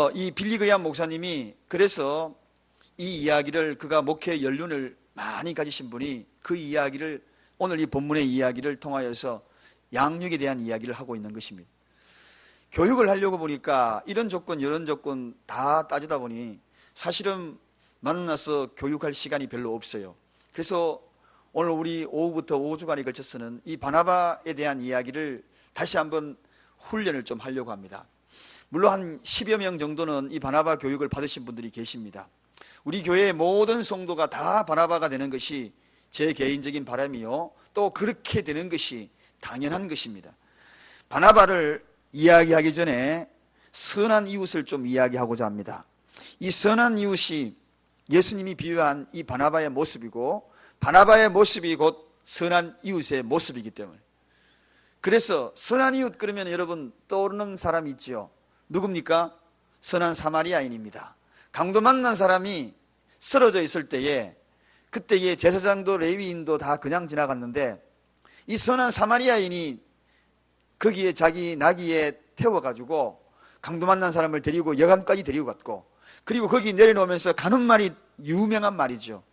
이 빌리그리암 목사님이 그래서 이 이야기를, 그가 목회 연륜을 많이 가지신 분이 그 이야기를, 오늘 이 본문의 이야기를 통하여서 양육에 대한 이야기를 하고 있는 것입니다. 교육을 하려고 보니까 이런 조건 이런 조건 다 따지다 보니 사실은 만나서 교육할 시간이 별로 없어요. 그래서 오늘 우리 오후부터 5주간에 걸쳐서는 이 바나바에 대한 이야기를 다시 한번 훈련을 좀 하려고 합니다. 물론 한 10여 명 정도는 이 바나바 교육을 받으신 분들이 계십니다. 우리 교회의 모든 성도가 다 바나바가 되는 것이 제 개인적인 바람이요, 또 그렇게 되는 것이 당연한 것입니다. 바나바를 이야기하기 전에 선한 이웃을 좀 이야기하고자 합니다. 이 선한 이웃이 예수님이 비유한 이 바나바의 모습이고, 바나바의 모습이 곧 선한 이웃의 모습이기 때문에, 그래서 선한 이웃 그러면 여러분 떠오르는 사람이 있죠. 누굽니까? 선한 사마리아인입니다. 강도 만난 사람이 쓰러져 있을 때에, 그때에 제사장도 레위인도 다 그냥 지나갔는데 이 선한 사마리아인이 거기에 자기 나귀에 태워가지고 강도 만난 사람을 데리고 여관까지 데리고 갔고, 그리고 거기 내려놓으면서 가는 말이 유명한 말이죠.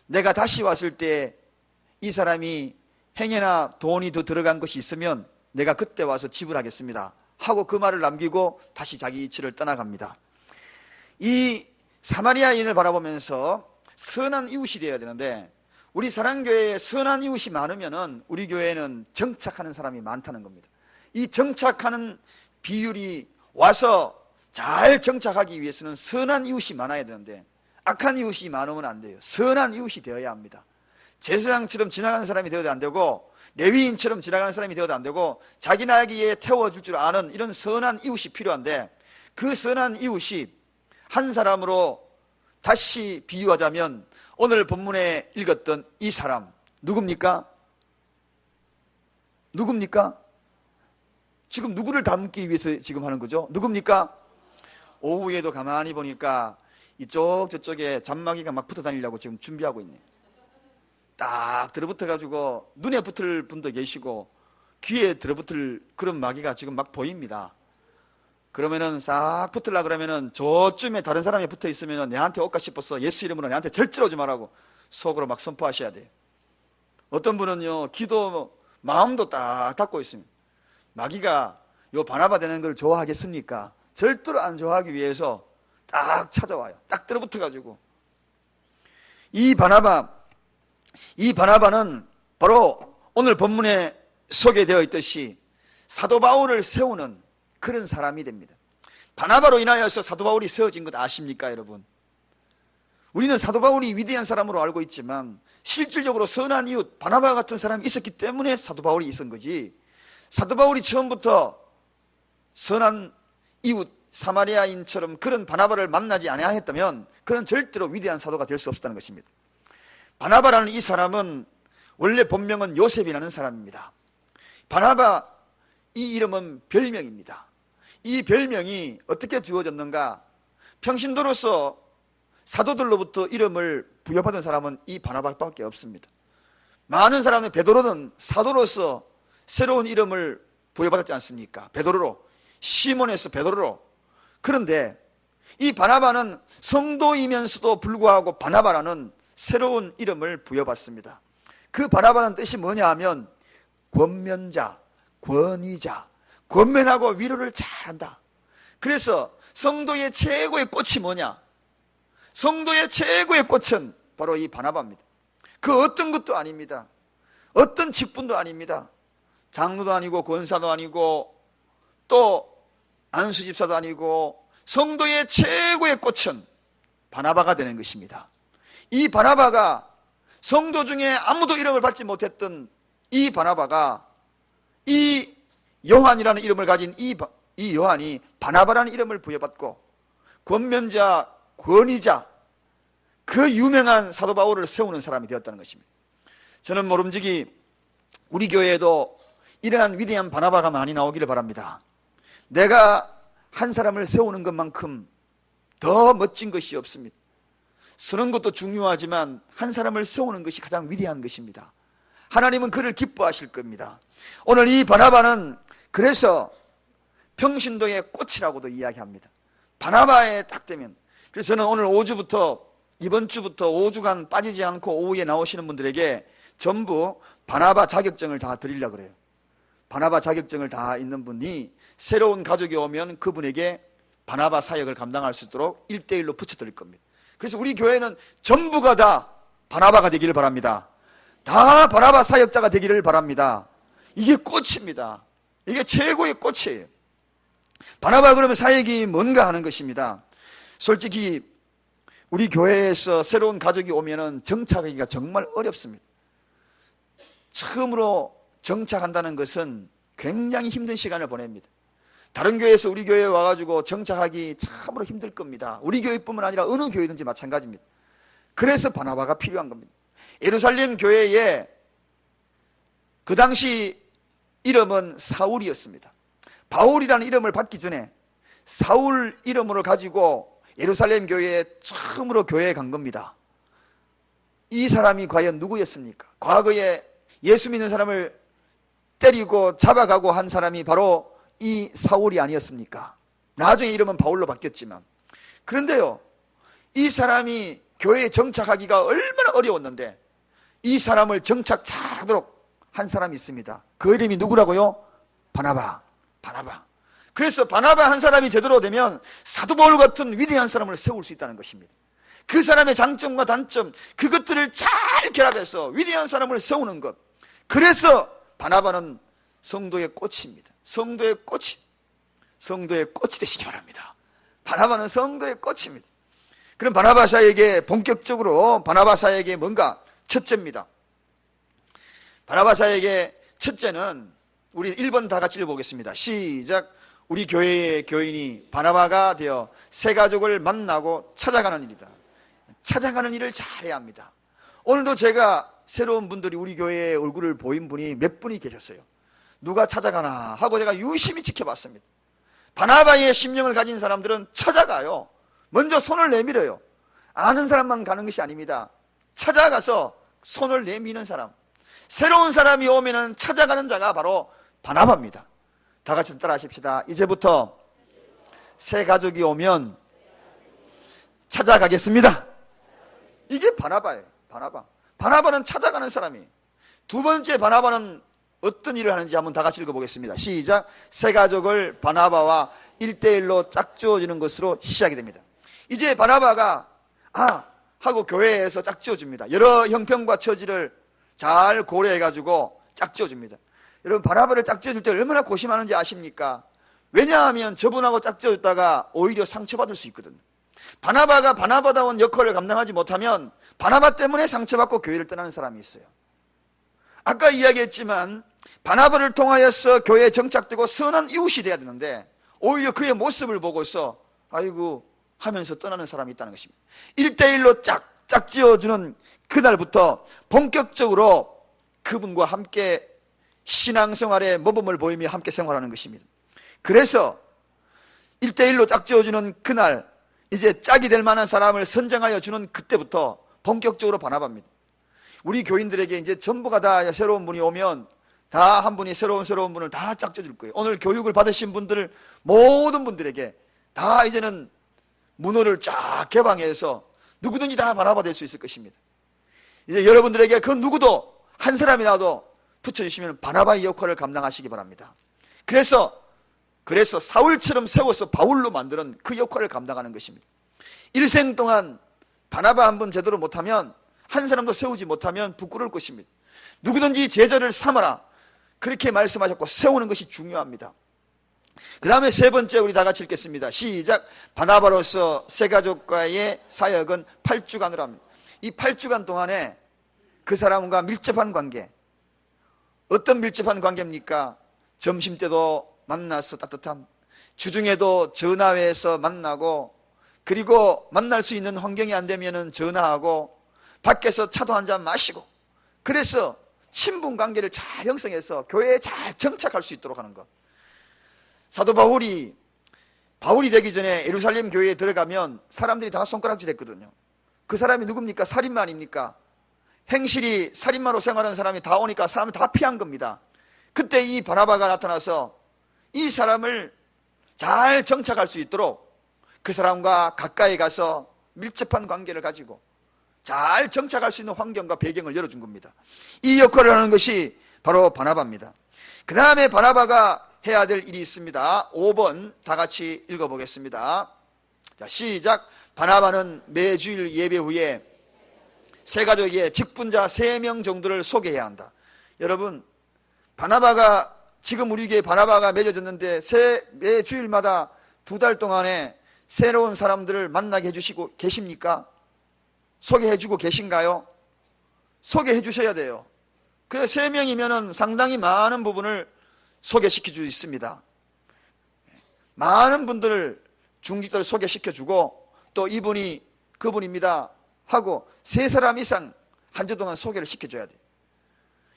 내가 다시 왔을 때 이 사람이 행여나 돈이 더 들어간 것이 있으면 내가 그때 와서 지불하겠습니다 하고 그 말을 남기고 다시 자기 집을 떠나갑니다. 이 사마리아인을 바라보면서 선한 이웃이 되어야 되는데, 우리 사랑교회에 선한 이웃이 많으면은 우리 교회는 정착하는 사람이 많다는 겁니다. 이 정착하는 비율이, 와서 잘 정착하기 위해서는 선한 이웃이 많아야 되는데 악한 이웃이 많으면 안 돼요. 선한 이웃이 되어야 합니다. 제사장처럼 지나가는 사람이 되어도 안 되고, 레위인처럼 지나가는 사람이 되어도 안 되고, 자기 나귀에 태워줄 줄 아는 이런 선한 이웃이 필요한데, 그 선한 이웃이 한 사람으로 다시 비유하자면 오늘 본문에 읽었던 이 사람 누굽니까? 누굽니까? 지금 누구를 닮기 위해서 지금 하는 거죠? 누굽니까? 오후에도 가만히 보니까 이쪽 저쪽에 잔마귀가 막 붙어 다니려고 지금 준비하고 있네. 딱 들어붙어가지고 눈에 붙을 분도 계시고 귀에 들어붙을 그런 마귀가 지금 막 보입니다. 그러면은 싹 붙으려 그러면은 저쯤에 다른 사람이 붙어 있으면 내한테 올까 싶어서 예수 이름으로 내한테 절대로 오지 말라고 속으로 막 선포하셔야 돼요. 어떤 분은요, 기도 마음도 딱 닫고 있습니다. 마귀가 요 바나바 되는 걸 좋아하겠습니까? 절대로 안 좋아하기 위해서 딱 찾아와요. 딱 들어붙어가지고. 이 바나바는 바로 오늘 본문에 소개되어 있듯이 사도 바울을 세우는 그런 사람이 됩니다. 바나바로 인하여서 사도 바울이 세워진 것 아십니까, 여러분? 우리는 사도 바울이 위대한 사람으로 알고 있지만 실질적으로 선한 이웃 바나바 같은 사람이 있었기 때문에 사도 바울이 있은 거지, 사도 바울이 처음부터 선한 이웃 사마리아인처럼 그런 바나바를 만나지 아니했다면 그는 절대로 위대한 사도가 될 수 없었다는 것입니다. 바나바라는 이 사람은 원래 본명은 요셉이라는 사람입니다. 바나바, 이 이름은 별명입니다. 이 별명이 어떻게 주어졌는가? 평신도로서 사도들로부터 이름을 부여받은 사람은 이 바나바밖에 없습니다. 많은 사람은 베드로는 사도로서 새로운 이름을 부여받았지 않습니까? 베드로로, 시몬에서 베드로로. 그런데 이 바나바는 성도이면서도 불구하고 바나바라는 새로운 이름을 부여받습니다. 그 바나바는 뜻이 뭐냐 하면 권면자, 권위자, 권면하고 위로를 잘한다. 그래서 성도의 최고의 꽃이 뭐냐? 성도의 최고의 꽃은 바로 이 바나바입니다. 그 어떤 것도 아닙니다. 어떤 직분도 아닙니다. 장로도 아니고 권사도 아니고 또 안수집사도 아니고 성도의 최고의 꽃은 바나바가 되는 것입니다. 이 바나바가 성도 중에 아무도 이름을 받지 못했던 이 바나바가 이 요한이라는 이름을 가진 이 요한이 바나바라는 이름을 부여받고 권면자, 권위자, 그 유명한 사도 바울을 세우는 사람이 되었다는 것입니다. 저는 모름지기 우리 교회에도 이러한 위대한 바나바가 많이 나오기를 바랍니다. 내가 한 사람을 세우는 것만큼 더 멋진 것이 없습니다. 쓰는 것도 중요하지만 한 사람을 세우는 것이 가장 위대한 것입니다. 하나님은 그를 기뻐하실 겁니다. 오늘 이 바나바는 그래서 평신도의 꽃이라고도 이야기합니다. 바나바에 딱 되면. 그래서 저는 오늘 5주부터 이번 주부터 5주간 빠지지 않고 오후에 나오시는 분들에게 전부 바나바 자격증을 다 드리려고 그래요. 바나바 자격증을 다 있는 분이 새로운 가족이 오면 그분에게 바나바 사역을 감당할 수 있도록 1대1로 붙여드릴 겁니다. 그래서 우리 교회는 전부가 다 바나바가 되기를 바랍니다. 다 바나바 사역자가 되기를 바랍니다. 이게 꽃입니다. 이게 최고의 꽃이에요. 바나바 그러면 사역이 뭔가 하는 것입니다. 솔직히 우리 교회에서 새로운 가족이 오면은 정착하기가 정말 어렵습니다. 처음으로 정착한다는 것은 굉장히 힘든 시간을 보냅니다. 다른 교회에서 우리 교회에 와가지고 정착하기 참으로 힘들 겁니다. 우리 교회뿐만 아니라 어느 교회든지 마찬가지입니다. 그래서 바나바가 필요한 겁니다. 예루살렘 교회에 그 당시 이름은 사울이었습니다. 바울이라는 이름을 받기 전에 사울 이름을 가지고 예루살렘 교회에 처음으로 교회에 간 겁니다. 이 사람이 과연 누구였습니까? 과거에 예수 믿는 사람을 때리고 잡아가고 한 사람이 바로 이 사울이 아니었습니까? 나중에 이름은 바울로 바뀌었지만. 그런데요, 이 사람이 교회에 정착하기가 얼마나 어려웠는데 이 사람을 정착 잘하도록 한 사람이 있습니다. 그 이름이 누구라고요? 바나바. 그래서 바나바 한 사람이 제대로 되면 사도 바울 같은 위대한 사람을 세울 수 있다는 것입니다. 그 사람의 장점과 단점, 그것들을 잘 결합해서 위대한 사람을 세우는 것. 그래서 바나바는 성도의 꽃입니다. 성도의 꽃이 되시기 바랍니다. 바나바는 성도의 꽃입니다. 그럼 바나바 사역에 본격적으로 바나바 사역에 뭔가 첫째입니다. 바나바 사역의 첫째는 우리 1번 다 같이 읽어보겠습니다. 시작. 우리 교회의 교인이 바나바가 되어 새 가족을 만나고 찾아가는 일이다. 찾아가는 일을 잘해야 합니다. 오늘도 제가 새로운 분들이 우리 교회의 얼굴을 보인 분이 몇 분이 계셨어요. 누가 찾아가나 하고 제가 유심히 지켜봤습니다. 바나바의 심령을 가진 사람들은 찾아가요. 먼저 손을 내밀어요. 아는 사람만 가는 것이 아닙니다. 찾아가서 손을 내미는 사람, 새로운 사람이 오면은 찾아가는 자가 바로 바나바입니다. 다 같이 따라 하십시다. 이제부터 새 가족이 오면 찾아가겠습니다. 이게 바나바예요. 바나바는 찾아가는 사람이에요. 두 번째 바나바는 어떤 일을 하는지 한번 다 같이 읽어보겠습니다. 시작. 새 가족을 바나바와 1대1로 짝지어주는 것으로 시작이 됩니다. 이제 바나바가 하고 교회에서 짝지어줍니다. 여러 형편과 처지를 잘 고려해가지고 짝지어줍니다. 여러분, 바나바를 짝지어줄 때 얼마나 고심하는지 아십니까? 왜냐하면 저분하고 짝지어줬다가 오히려 상처받을 수 있거든요. 바나바가 바나바다운 역할을 감당하지 못하면 바나바 때문에 상처받고 교회를 떠나는 사람이 있어요. 아까 이야기했지만 바나바를 통하여서 교회에 정착되고 선한 이웃이 돼야 되는데 오히려 그의 모습을 보고서 아이고 하면서 떠나는 사람이 있다는 것입니다. 1대1로 짝지어주는 그날부터 본격적으로 그분과 함께 신앙생활의 모범을 보이며 함께 생활하는 것입니다. 그래서 1대1로 짝지어주는 그날 이제 짝이 될 만한 사람을 선정하여 주는 그때부터 본격적으로 바나바입니다. 우리 교인들에게 이제 전부가 다 새로운 분이 오면 다 한 분이 새로운 분을 다 짝져줄 거예요. 오늘 교육을 받으신 분들 모든 분들에게 다 이제는 문호를 쫙 개방해서 누구든지 다 바나바 될 수 있을 것입니다. 이제 여러분들에게 그 누구도 한 사람이라도 붙여주시면 바나바의 역할을 감당하시기 바랍니다. 그래서 사울처럼 세워서 바울로 만드는 그 역할을 감당하는 것입니다. 일생 동안 바나바 한 번 제대로 못하면 한 사람도 세우지 못하면 부끄러울 것입니다. 누구든지 제자를 삼아라 그렇게 말씀하셨고 세우는 것이 중요합니다. 그 다음에 세 번째 우리 다 같이 읽겠습니다. 시작. 바나바로서 새가족과의 사역은 8주간으로 합니다. 이 8주간 동안에 그 사람과 밀접한 관계, 어떤 밀접한 관계입니까? 점심때도 만나서 따뜻한, 주중에도 전화회에서 만나고, 그리고 만날 수 있는 환경이 안 되면은 전화하고 밖에서 차도 한잔 마시고, 그래서 친분 관계를 잘 형성해서 교회에 잘 정착할 수 있도록 하는 것. 사도 바울이 되기 전에 예루살렘 교회에 들어가면 사람들이 다 손가락질 했거든요. 그 사람이 누굽니까? 살인마 아닙니까? 행실이 살인마로 생활하는 사람이 다 오니까 사람을 다 피한 겁니다. 그때 이 바나바가 나타나서 이 사람을 잘 정착할 수 있도록 그 사람과 가까이 가서 밀접한 관계를 가지고 잘 정착할 수 있는 환경과 배경을 열어준 겁니다. 이 역할을 하는 것이 바로 바나바입니다. 그 다음에 바나바가 해야 될 일이 있습니다. 5번 다 같이 읽어보겠습니다. 자, 시작. 바나바는 매주일 예배 후에 새 가족의 직분자 3명 정도를 소개해야 한다. 여러분, 바나바가 지금 우리 교회에 바나바가 맺어졌는데 매주일마다 2달 동안에 새로운 사람들을 만나게 해주시고 계십니까? 소개해주고 계신가요? 소개해 주셔야 돼요. 그래서 3명이면 상당히 많은 부분을 소개시켜 줄 수 있습니다. 많은 분들을 중직자를 소개시켜주고 또 이분이 그분입니다 하고 3사람 이상 한 주 동안 소개를 시켜줘야 돼요.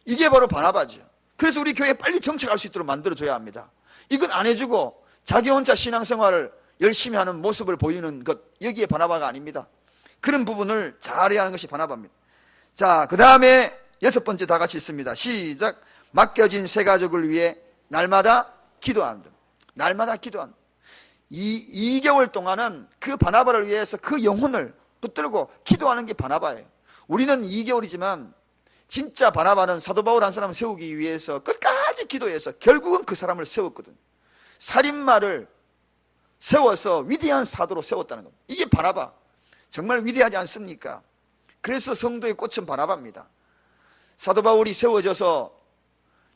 이게 바로 바나바죠. 그래서 우리 교회에 빨리 정착할 수 있도록 만들어줘야 합니다. 이건 안 해주고 자기 혼자 신앙생활을 열심히 하는 모습을 보이는 것, 여기에 바나바가 아닙니다. 그런 부분을 잘해야 하는 것이 바나바입니다. 자, 그 다음에 6번째 다 같이 읽습니다. 시작. 맡겨진 새 가족을 위해 날마다 기도한다. 날마다 기도한다. 2개월 동안은 그 바나바를 위해서 그 영혼을 붙들고 기도하는 게 바나바예요. 우리는 2개월이지만 진짜 바나바는 사도 바울 한 사람을 세우기 위해서 끝까지 기도해서 결국은 그 사람을 세웠거든요. 살인마를 세워서 위대한 사도로 세웠다는 겁니다. 이게 바나바. 정말 위대하지 않습니까? 그래서 성도의 꽃은 바나바입니다. 사도 바울이 세워져서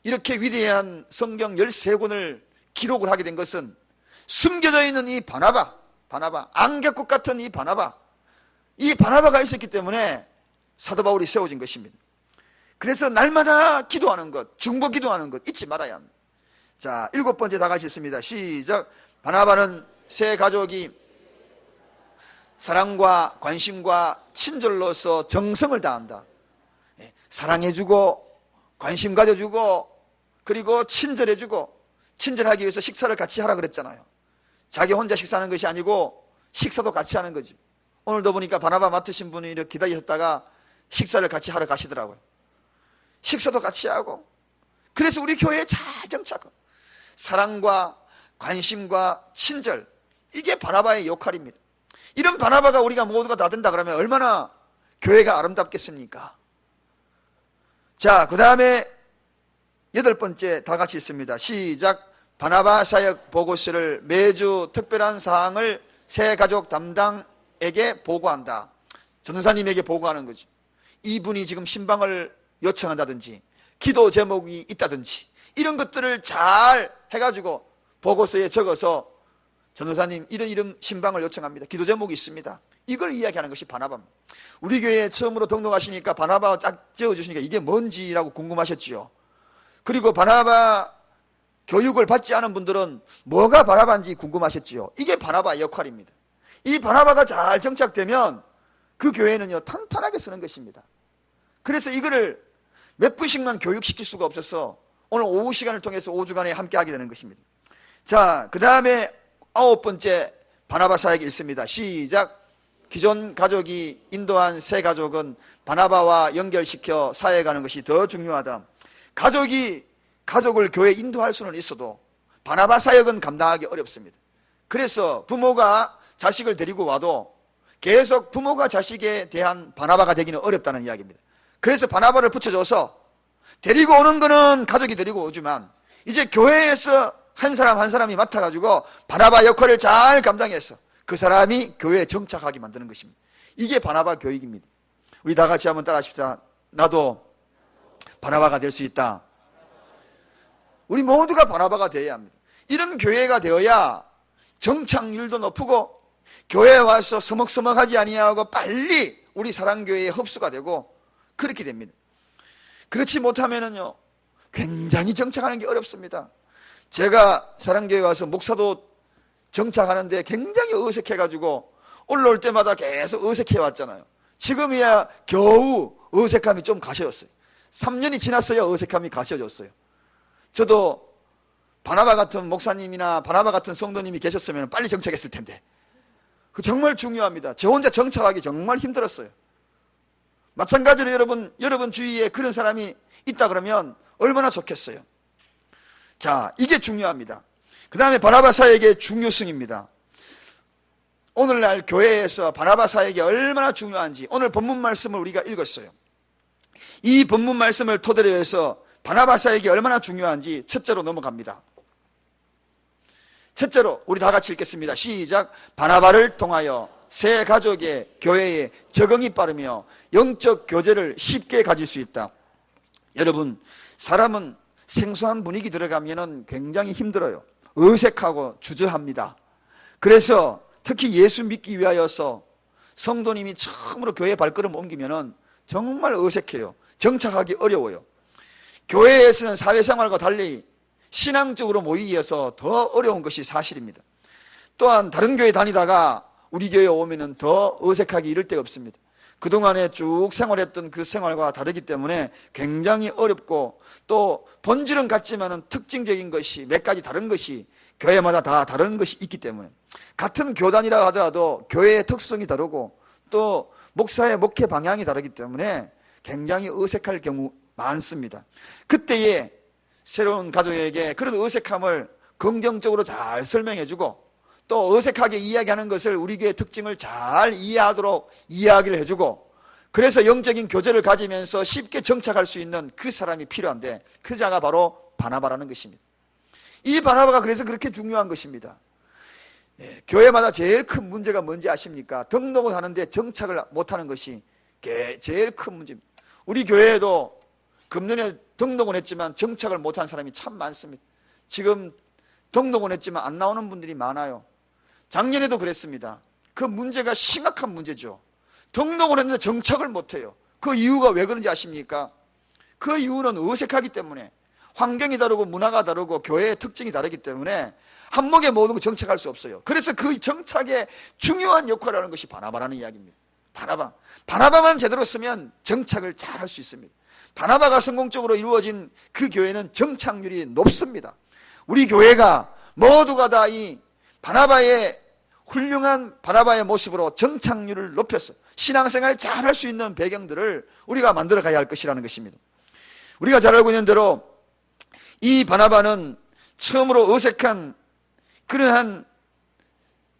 이렇게 위대한 성경 13권을 기록을 하게 된 것은 숨겨져 있는 이 바나바, 안개꽃 같은 이 바나바가 있었기 때문에 사도 바울이 세워진 것입니다. 그래서 날마다 기도하는 것, 중보 기도하는 것 잊지 말아야 합니다. 자, 7번째 다 같이 있습니다. 시작. 바나바는 새 가족이 사랑과 관심과 친절로서 정성을 다한다. 사랑해주고 관심 가져주고 그리고 친절해주고, 친절하기 위해서 식사를 같이 하라 그랬잖아요. 자기 혼자 식사하는 것이 아니고 식사도 같이 하는 거지. 오늘도 보니까 바나바 맡으신 분이 이렇게 기다리셨다가 식사를 같이 하러 가시더라고요. 식사도 같이 하고, 그래서 우리 교회에 잘 정착하고 사랑과 관심과 친절, 이게 바나바의 역할입니다. 이런 바나바가 우리가 모두가 다 된다 그러면 얼마나 교회가 아름답겠습니까? 자, 그 다음에 8번째 다 같이 있습니다. 시작. 바나바 사역 보고서를 매주 특별한 사항을 새 가족 담당에게 보고한다. 전도사님에게 보고하는 거죠. 이분이 지금 신방을 요청한다든지 기도 제목이 있다든지 이런 것들을 잘 해가지고 보고서에 적어서 전도사님 이런 신방을 요청합니다. 기도 제목이 있습니다. 이걸 이야기하는 것이 바나바입니다. 우리 교회에 처음으로 등록하시니까 바나바 딱 적어주시니까 이게 뭔지라고 궁금하셨죠. 그리고 바나바 교육을 받지 않은 분들은 뭐가 바나바인지 궁금하셨지요. 이게 바나바의 역할입니다. 이 바나바가 잘 정착되면 그 교회는요 탄탄하게 쓰는 것입니다. 그래서 이거를 몇 분씩만 교육시킬 수가 없어서 오늘 오후 시간을 통해서 5주간에 함께 하게 되는 것입니다. 자, 그 다음에 9번째 바나바 사역이 있습니다. 시작. 기존 가족이 인도한 새 가족은 바나바와 연결시켜 사역하는 것이 더 중요하다. 가족이 가족을 교회에 인도할 수는 있어도 바나바 사역은 감당하기 어렵습니다. 그래서 부모가 자식을 데리고 와도 계속 부모가 자식에 대한 바나바가 되기는 어렵다는 이야기입니다. 그래서 바나바를 붙여줘서 데리고 오는 거는 가족이 데리고 오지만 이제 교회에서 한 사람 한 사람이 맡아가지고 바나바 역할을 잘 감당해서 그 사람이 교회에 정착하게 만드는 것입니다. 이게 바나바 교육입니다. 우리 다 같이 한번 따라 하십시다. 나도 바나바가 될 수 있다. 우리 모두가 바나바가 되어야 합니다. 이런 교회가 되어야 정착률도 높고 교회에 와서 서먹서먹하지 아니하고 빨리 우리 사랑교회에 흡수가 되고 그렇게 됩니다. 그렇지 못하면은요 굉장히 정착하는 게 어렵습니다. 제가 사랑교회에 와서 목사도 정착하는데 굉장히 어색해가지고 올라올 때마다 계속 어색해 왔잖아요. 지금이야 겨우 어색함이 좀 가셔졌어요. 3년이 지났어야 어색함이 가셔졌어요. 저도 바나바 같은 목사님이나 바나바 같은 성도님이 계셨으면 빨리 정착했을 텐데 그 정말 중요합니다. 저 혼자 정착하기 정말 힘들었어요. 마찬가지로 여러분 주위에 그런 사람이 있다 그러면 얼마나 좋겠어요. 자, 이게 중요합니다. 그 다음에 바나바 사역의 중요성입니다. 오늘날 교회에서 바나바 사역이 얼마나 중요한지 오늘 본문 말씀을 우리가 읽었어요. 이 본문 말씀을 토대로 해서 바나바 사역이 얼마나 중요한지 첫째로 넘어갑니다. 첫째로 우리 다 같이 읽겠습니다. 시작. 바나바를 통하여 새 가족의 교회에 적응이 빠르며 영적 교제를 쉽게 가질 수 있다. 여러분, 사람은 생소한 분위기 들어가면 굉장히 힘들어요. 어색하고 주저합니다. 그래서 특히 예수 믿기 위하여서 성도님이 처음으로 교회 발걸음 옮기면 정말 어색해요. 정착하기 어려워요. 교회에서는 사회생활과 달리 신앙적으로 모이기 위해서 더 어려운 것이 사실입니다. 또한 다른 교회 다니다가 우리 교회에 오면 더 어색하기 이를 데가 없습니다. 그동안에 쭉 생활했던 그 생활과 다르기 때문에 굉장히 어렵고, 또 본질은 같지만 특징적인 것이 몇 가지 다른 것이 교회마다 다 다른 것이 있기 때문에, 같은 교단이라 하더라도 교회의 특성이 다르고 또 목사의 목회 방향이 다르기 때문에 굉장히 어색할 경우 많습니다. 그때에 새로운 가족에게 그런 어색함을 긍정적으로 잘 설명해주고, 또 어색하게 이야기하는 것을 우리 교회의 특징을 잘 이해하도록 이야기를 해주고, 그래서 영적인 교제를 가지면서 쉽게 정착할 수 있는 그 사람이 필요한데, 그 자가 바로 바나바라는 것입니다. 이 바나바가 그래서 그렇게 중요한 것입니다. 교회마다 제일 큰 문제가 뭔지 아십니까? 등록을 하는데 정착을 못하는 것이 제일 큰 문제입니다. 우리 교회에도 금년에 등록은 했지만 정착을 못한 사람이 참 많습니다. 지금 등록은 했지만 안 나오는 분들이 많아요. 작년에도 그랬습니다. 그 문제가 심각한 문제죠. 등록을 했는데 정착을 못해요. 그 이유가 왜 그런지 아십니까? 그 이유는 어색하기 때문에, 환경이 다르고 문화가 다르고 교회의 특징이 다르기 때문에 한목에 모든 거 정착할 수 없어요. 그래서 그 정착의 중요한 역할을 하는 것이 바나바라는 이야기입니다. 바나바만 제대로 쓰면 정착을 잘 할 수 있습니다. 바나바가 성공적으로 이루어진 그 교회는 정착률이 높습니다. 우리 교회가 모두가 다 이 바나바의 훌륭한 바나바의 모습으로 정착률을 높였어요. 신앙생활 잘 할 수 있는 배경들을 우리가 만들어 가야 할 것이라는 것입니다. 우리가 잘 알고 있는 대로 이 바나바는 처음으로 어색한 그러한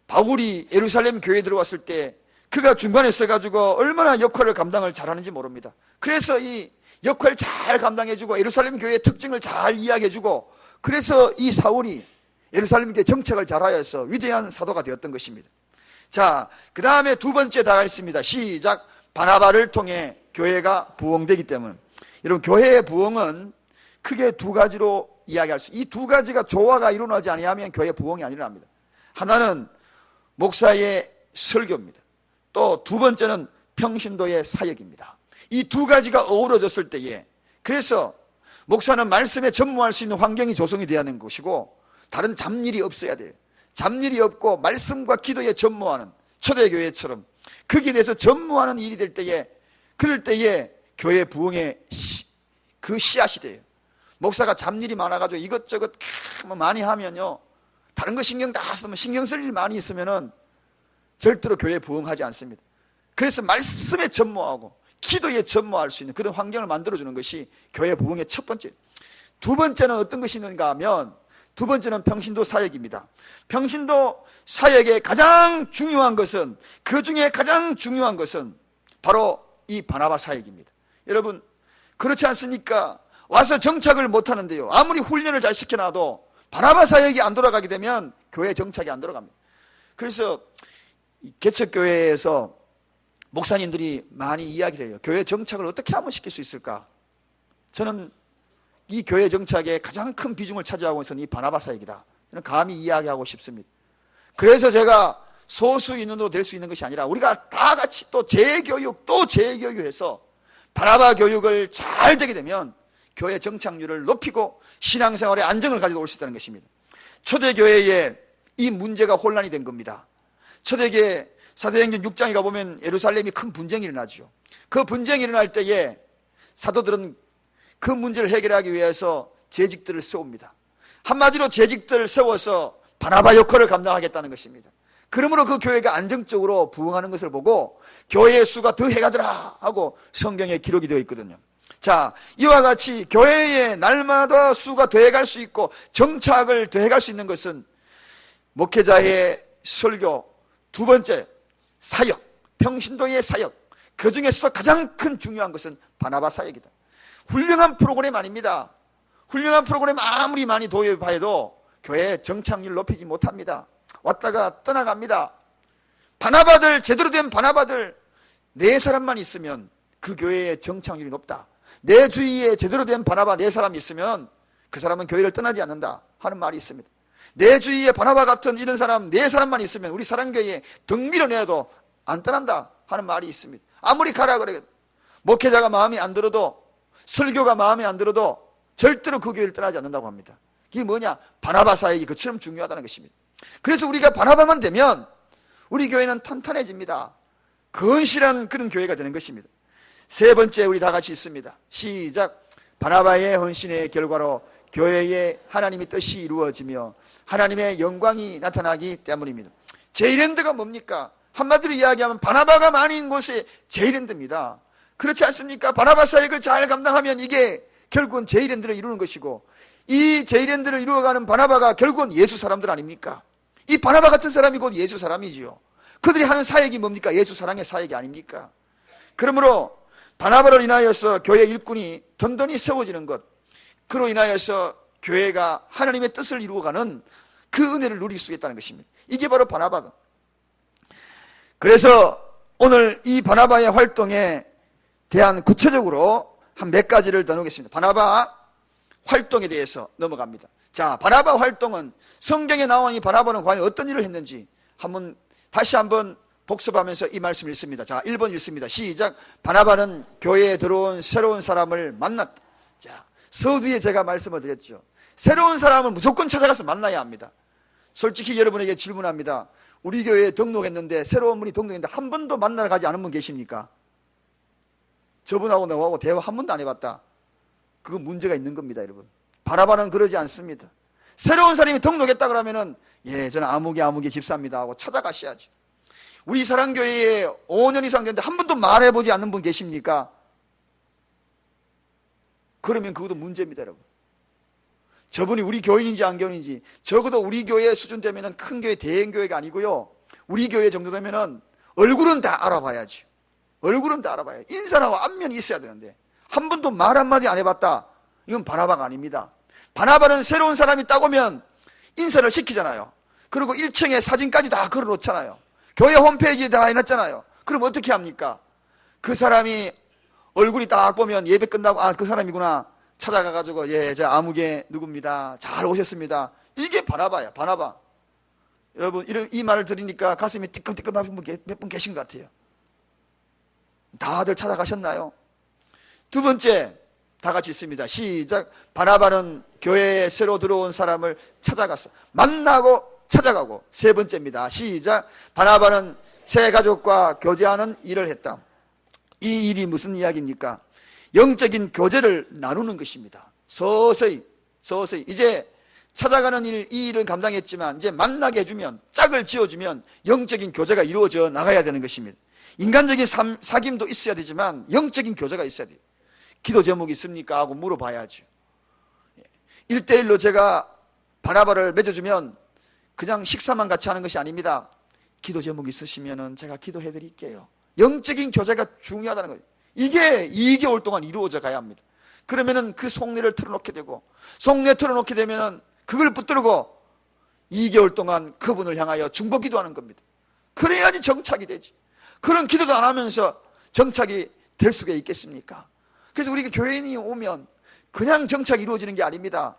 바울이 예루살렘 교회에 들어왔을 때 그가 중간에 서가지고 얼마나 역할을 감당을 잘하는지 모릅니다. 그래서 이 역할 잘 감당해주고 예루살렘 교회의 특징을 잘 이야기해주고, 그래서 이 사울이 예루살렘 교회 정착을 잘하여서 위대한 사도가 되었던 것입니다. 자, 그 다음에 두 번째 다가 있습니다. 시작. 바나바를 통해 교회가 부흥되기 때문에. 여러분, 교회의 부흥은 크게 두 가지로 이야기할 수, 이 두 가지가 조화가 일어나지 아니하면 교회 부흥이 안 일어납니다. 하나는 목사의 설교입니다. 또 두 번째는 평신도의 사역입니다. 이 두 가지가 어우러졌을 때에, 그래서 목사는 말씀에 전무할 수 있는 환경이 조성이 되어야 하는 것이고, 다른 잡일이 없어야 돼요. 잡일이 없고 말씀과 기도에 전무하는, 초대교회처럼 거기에 대해서 전무하는 일이 될 때에, 그럴 때에 교회 부흥의 그 씨앗이 돼요. 목사가 잡일이 많아가지고 이것저것 많이 하면요, 다른 거 신경 다 쓰면, 신경 쓸 일 많이 있으면은 절대로 교회 부흥하지 않습니다. 그래서 말씀에 전무하고 기도에 전무할 수 있는 그런 환경을 만들어주는 것이 교회 부흥의 첫 번째. 두 번째는 어떤 것이 있는가 하면, 두 번째는 평신도 사역입니다. 평신도 사역의 가장 중요한 것은, 그 중에 가장 중요한 것은 바로 이 바나바 사역입니다. 여러분, 그렇지 않습니까? 와서 정착을 못하는데요, 아무리 훈련을 잘 시켜놔도 바나바 사역이 안 돌아가게 되면 교회 정착이 안 돌아갑니다. 그래서 개척교회에서 목사님들이 많이 이야기를 해요. 교회 정착을 어떻게 하면 시킬 수 있을까? 저는 이 교회 정착에 가장 큰 비중을 차지하고 있는 이 바나바 사역이다, 저는 감히 이야기하고 싶습니다. 그래서 제가 소수인원으로 될 수 있는 것이 아니라 우리가 다 같이 또 재교육, 또 재교육해서 바나바 교육을 잘 되게 되면 교회 정착률을 높이고 신앙생활에 안정을 가지고 올 수 있다는 것입니다. 초대교회에 이 문제가 혼란이 된 겁니다. 초대교회 사도행전 6장에 가보면 예루살렘이 큰 분쟁이 일어나죠. 그 분쟁이 일어날 때에 사도들은 그 문제를 해결하기 위해서 재직들을 세웁니다. 한마디로 재직들을 세워서 바나바 역할을 감당하겠다는 것입니다. 그러므로 그 교회가 안정적으로 부흥하는 것을 보고 교회의 수가 더 해가더라 하고 성경에 기록이 되어 있거든요. 자, 이와 같이 교회에 날마다 수가 더해갈 수 있고 정착을 더해갈 수 있는 것은 목회자의 설교, 두 번째, 사역, 평신도의 사역. 그 중에서도 가장 큰 중요한 것은 바나바 사역이다. 훌륭한 프로그램 아닙니다. 훌륭한 프로그램 아무리 많이 도입해도 교회 정착률 높이지 못합니다. 왔다가 떠나갑니다. 바나바들, 제대로 된 바나바들 4사람만 있으면 그 교회의 정착률이 높다. 내 주위에 제대로 된 바나바 4사람이 있으면 그 사람은 교회를 떠나지 않는다 하는 말이 있습니다. 내 주위에 바나바 같은 이런 사람 4사람만 있으면 우리 사랑교회에 등 밀어내도 안 떠난다 하는 말이 있습니다. 아무리 가라 그래, 목회자가 마음에 안 들어도, 설교가 마음에 안 들어도 절대로 그 교회를 떠나지 않는다고 합니다. 이게 뭐냐? 바나바 사역이 그처럼 중요하다는 것입니다. 그래서 우리가 바나바만 되면 우리 교회는 탄탄해집니다. 건실한 그런 교회가 되는 것입니다. 세 번째, 우리 다 같이 있습니다. 시작. 바나바의 헌신의 결과로 교회에 하나님의 뜻이 이루어지며 하나님의 영광이 나타나기 때문입니다. 제일랜드가 뭡니까? 한마디로 이야기하면 바나바가 많은 곳이 제일랜드입니다. 그렇지 않습니까? 바나바 사역을 잘 감당하면 이게 결국은 제일랜드를 이루는 것이고, 이 제일랜드를 이루어가는 바나바가 결국은 예수 사람들 아닙니까? 이 바나바 같은 사람이 곧 예수 사람이지요. 그들이 하는 사역이 뭡니까? 예수 사랑의 사역이 아닙니까? 그러므로 바나바를 인하여서 교회 일꾼이 든든히 세워지는 것, 그로 인하여서 교회가 하나님의 뜻을 이루어가는 그 은혜를 누릴 수 있다는 것입니다. 이게 바로 바나바다. 그래서 오늘 이 바나바의 활동에 대한 구체적으로 한 몇 가지를 더 놓겠습니다. 바나바 활동에 대해서 넘어갑니다. 자, 바나바 활동은 성경에 나온 이 바나바는 과연 어떤 일을 했는지 다시 한번 복습하면서 이 말씀을 읽습니다. 자, 1번 읽습니다. 시작. 바나바는 교회에 들어온 새로운 사람을 만났다. 자, 서두에 제가 말씀을 드렸죠. 새로운 사람을 무조건 찾아가서 만나야 합니다. 솔직히 여러분에게 질문합니다. 우리 교회에 등록했는데 새로운 분이 등록했는데 한 번도 만나러 가지 않은 분 계십니까? 저분하고 나하고 대화 한 번도 안 해봤다. 그거 문제가 있는 겁니다, 여러분. 바나바는 그러지 않습니다. 새로운 사람이 등록했다 그러면은 저는 아무개 집사입니다 하고 찾아가셔야죠. 우리 사랑교회에 5년 이상 됐는데 한 번도 말해보지 않는 분 계십니까? 그러면 그것도 문제입니다, 여러분. 저분이 우리 교인인지 안 교인인지, 적어도 우리 교회 수준 되면은 큰 교회, 대형 교회가 아니고요, 우리 교회 정도 되면은 얼굴은 다 알아봐야죠. 얼굴은 다 알아봐야 죠. 인사하고 안면이 있어야 되는데 한 번도 말 한마디 안 해봤다. 이건 바나바가 아닙니다. 바나바는 새로운 사람이 딱 오면 인사를 시키잖아요. 그리고 1층에 사진까지 다 걸어놓잖아요. 교회 홈페이지에 다 해놨잖아요. 그럼 어떻게 합니까? 그 사람이 얼굴이 딱 보면 예배 끝나고 그 사람이구나 찾아가가지고 저 아무개 누굽니다. 잘 오셨습니다. 이게 바나바야, 바나바. 여러분 이 말을 들으니까 가슴이 뜨끔뜨끔 하신 분 몇 분 계신 것 같아요. 다들 찾아가셨나요? 두 번째, 다 같이 있습니다. 시작. 바나바는 교회에 새로 들어온 사람을 찾아갔어. 만나고 찾아가고. 세 번째입니다. 시작. 바나바는 새 가족과 교제하는 일을 했다. 이 일이 무슨 이야기입니까? 영적인 교제를 나누는 것입니다. 서서히 이제 찾아가는 일, 이 일은 감당했지만 이제 만나게 해주면, 짝을 지어주면 영적인 교제가 이루어져 나가야 되는 것입니다. 인간적인 사귐도 있어야 되지만 영적인 교제가 있어야 돼요. 기도 제목이 있습니까? 하고 물어봐야죠. 1대1로 제가 바나바를 맺어주면 그냥 식사만 같이 하는 것이 아닙니다. 기도 제목 있으시면 제가 기도해 드릴게요. 영적인 교제가 중요하다는 거예요. 이게 2개월 동안 이루어져 가야 합니다. 그러면은 그 속내를 털어놓게 되고, 속내 털어놓게 되면은 그걸 붙들고 2개월 동안 그분을 향하여 중보 기도하는 겁니다. 그래야지 정착이 되지. 그런 기도도 안 하면서 정착이 될 수가 있겠습니까? 그래서 우리가 교인이 오면 그냥 정착이 이루어지는 게 아닙니다.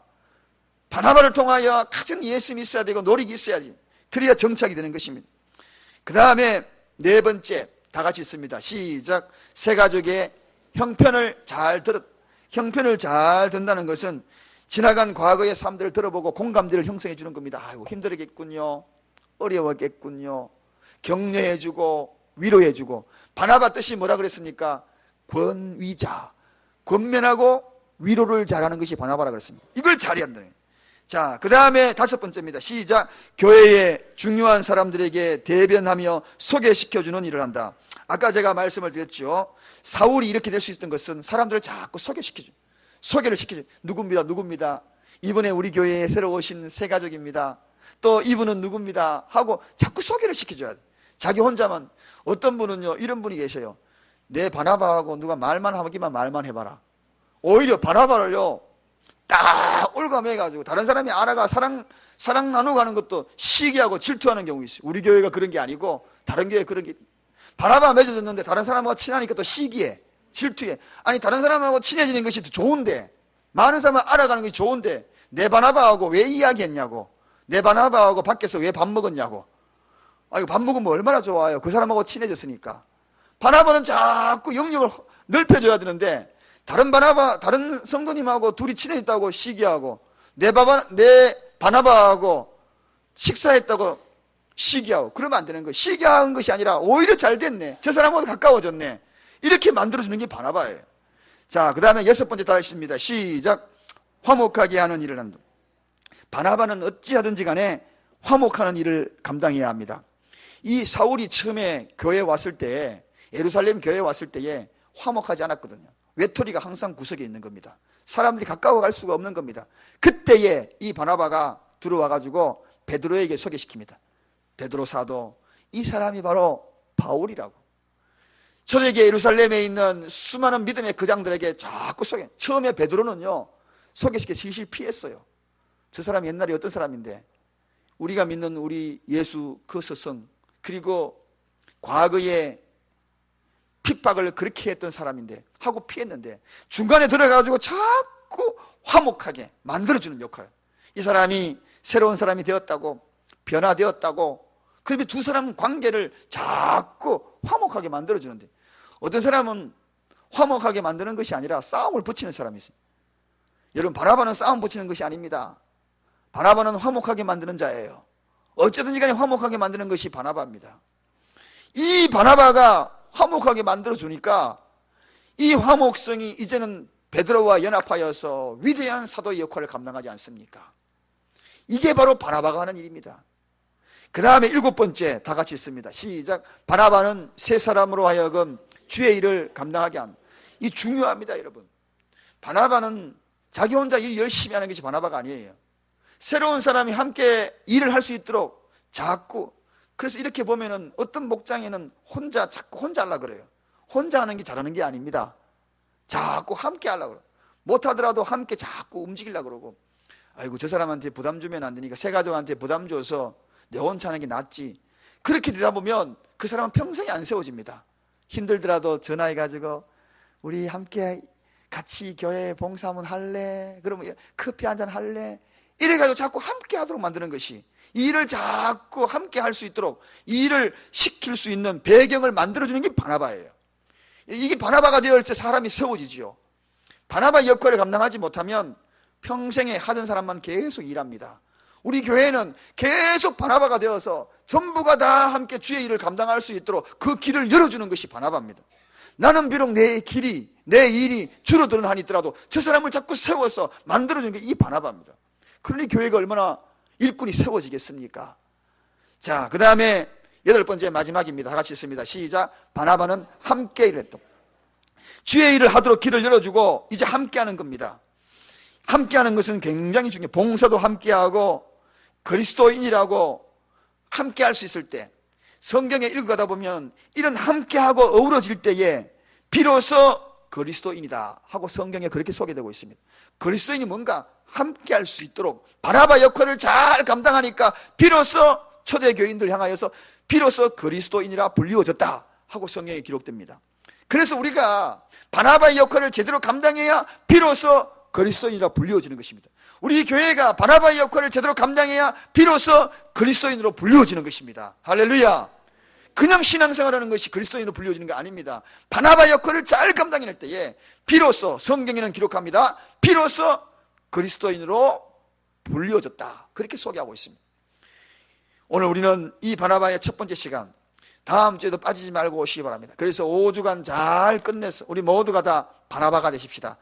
바나바를 통하여 가진 예수님이 있어야 되고 노력이 있어야지. 그래야 정착이 되는 것입니다. 그 다음에 네 번째, 다 같이 있습니다. 시작. 새 가족의 형편을 잘 든다는 것은 지나간 과거의 삶들을 들어보고 공감대를 형성해 주는 겁니다. 아이고 힘들겠군요, 어려웠겠군요, 격려해주고 위로해주고. 바나바 뜻이 뭐라 그랬습니까? 권위자, 권면하고 위로를 잘하는 것이 바나바라 그랬습니다. 이걸 잘해야 한다는 거예요. 자, 그 다음에 다섯 번째입니다. 시작. 교회의 중요한 사람들에게 대변하며 소개시켜주는 일을 한다. 아까 제가 말씀을 드렸죠. 사울이 이렇게 될 수 있었던 것은 사람들을 자꾸 소개를 시켜줘. 누굽니다. 이번에 우리 교회에 새로 오신 새 가족입니다. 또 이분은 누굽니다 하고 자꾸 소개를 시켜줘야 돼. 자기 혼자만. 어떤 분은요, 이런 분이 계셔요. 내 바나바하고 누가 말만 하기만 말만 해봐라. 오히려 바나바를요, 딱 올가매가지고 다른 사람이 알아가 사랑 나누고 하는 것도 시기하고 질투하는 경우 있어요. 우리 교회가 그런 게 아니고 다른 교회 그런 게. 바나바 맺어졌는데 다른 사람하고 친하니까 또 시기해, 질투해. 아니, 다른 사람하고 친해지는 것이 더 좋은데, 많은 사람을 알아가는 것이 좋은데 내 바나바하고 왜 이야기했냐고, 내 바나바하고 밖에서 왜 밥 먹었냐고. 아, 이거 밥 먹으면 얼마나 좋아요. 그 사람하고 친해졌으니까. 바나바는 자꾸 영역을 넓혀줘야 되는데, 다른 성도님하고 둘이 친해졌다고 시기하고, 내 바나바하고 식사했다고 시기하고, 그러면 안 되는 거예요. 시기한 것이 아니라 오히려 잘 됐네, 저 사람하고 가까워졌네, 이렇게 만들어주는 게 바나바예요. 자, 그 다음에 6번째 다 있습니다. 시작. 화목하게 하는 일을 한다. 바나바는 어찌하든지 간에 화목하는 일을 감당해야 합니다. 이 사울이 처음에 교회에 왔을 때, 예루살렘 교회에 왔을 때에 화목하지 않았거든요. 외톨이가 항상 구석에 있는 겁니다. 사람들이 가까워 갈 수가 없는 겁니다. 그때에 이 바나바가 들어와가지고 베드로에게 소개시킵니다. 베드로 사도, 이 사람이 바로 바울이라고. 저에게 예루살렘에 있는 수많은 믿음의 거장들에게 자꾸 처음에 베드로는요, 소개시켜 실실 피했어요. 저 사람이 옛날에 어떤 사람인데, 우리가 믿는 우리 예수 그 스승, 그리고 과거에 핍박을 그렇게 했던 사람인데 하고 피했는데, 중간에 들어가가지고 자꾸 화목하게 만들어주는 역할. 이 사람이 새로운 사람이 되었다고, 변화되었다고, 그러면 두 사람 관계를 자꾸 화목하게 만들어주는데, 어떤 사람은 화목하게 만드는 것이 아니라 싸움을 붙이는 사람이 있어요. 여러분, 바나바는 싸움 붙이는 것이 아닙니다. 바나바는 화목하게 만드는 자예요. 어쨌든지 간에 화목하게 만드는 것이 바나바입니다. 이 바나바가 화목하게 만들어주니까 이 화목성이 이제는 베드로와 연합하여서 위대한 사도의 역할을 감당하지 않습니까? 이게 바로 바나바가 하는 일입니다. 그 다음에 7번째 다 같이 있습니다. 시작. 바나바는 세 사람으로 하여금 주의 일을 감당하게 합니다. 이 중요합니다, 여러분. 바나바는 자기 혼자 일 열심히 하는 것이 바나바가 아니에요. 새로운 사람이 함께 일을 할 수 있도록 자꾸. 그래서 이렇게 보면은 어떤 목장에는 자꾸 혼자 하려고 그래요. 혼자 하는 게 잘하는 게 아닙니다. 자꾸 함께 하려고 그래요. 못하더라도 함께 자꾸 움직이려고 그러고, 아이고, 저 사람한테 부담 주면 안 되니까 새 가족한테 부담 줘서 내 혼자 하는 게 낫지. 그렇게 되다 보면 그 사람은 평생이 안 세워집니다. 힘들더라도 전화해가지고 우리 함께 같이 교회 봉사문 할래? 그러면 커피 한잔 할래? 이래가지고 자꾸 함께 하도록 만드는 것이, 이 일을 자꾸 함께 할 수 있도록 이 일을 시킬 수 있는 배경을 만들어주는 게 바나바예요. 이게 바나바가 되어야 때 사람이 세워지지요. 바나바 역할을 감당하지 못하면 평생에 하던 사람만 계속 일합니다. 우리 교회는 계속 바나바가 되어서 전부가 다 함께 주의 일을 감당할 수 있도록 그 길을 열어주는 것이 바나바입니다. 나는 비록 내 길이, 내 일이 줄어드는 한이 있더라도 저 사람을 자꾸 세워서 만들어주는 게 이 바나바입니다. 그러니 교회가 얼마나 일꾼이 세워지겠습니까? 자, 그 다음에 8번째 마지막입니다. 다 같이 있습니다. 시작. 바나바는 함께 일했다. 주의 일을 하도록 길을 열어주고 이제 함께 하는 겁니다. 함께 하는 것은 굉장히 중요해요. 봉사도 함께 하고 그리스도인이라고 함께 할 수 있을 때, 성경에 읽어가다 보면 이런 함께하고 어우러질 때에 비로소 그리스도인이다 하고 성경에 그렇게 소개되고 있습니다. 그리스도인이 뭔가 함께 할 수 있도록 바나바 역할을 잘 감당하니까 비로소 초대교인들 향하여서 비로소 그리스도인이라 불리워졌다 하고 성경에 기록됩니다. 그래서 우리가 바나바의 역할을 제대로 감당해야 비로소 그리스도인이라 불리워지는 것입니다. 우리 교회가 바나바의 역할을 제대로 감당해야 비로소 그리스도인으로 불리워지는 것입니다. 할렐루야. 그냥 신앙생활하는 것이 그리스도인으로 불리워지는 게 아닙니다. 바나바 역할을 잘 감당할 때에 비로소, 성경에는 기록합니다, 비로소 그리스도인으로 불리워졌다, 그렇게 소개하고 있습니다. 오늘 우리는 이 바나바의 첫 번째 시간, 다음 주에도 빠지지 말고 오시기 바랍니다. 그래서 5주간 잘 끝내서 우리 모두가 다 바나바가 되십시다.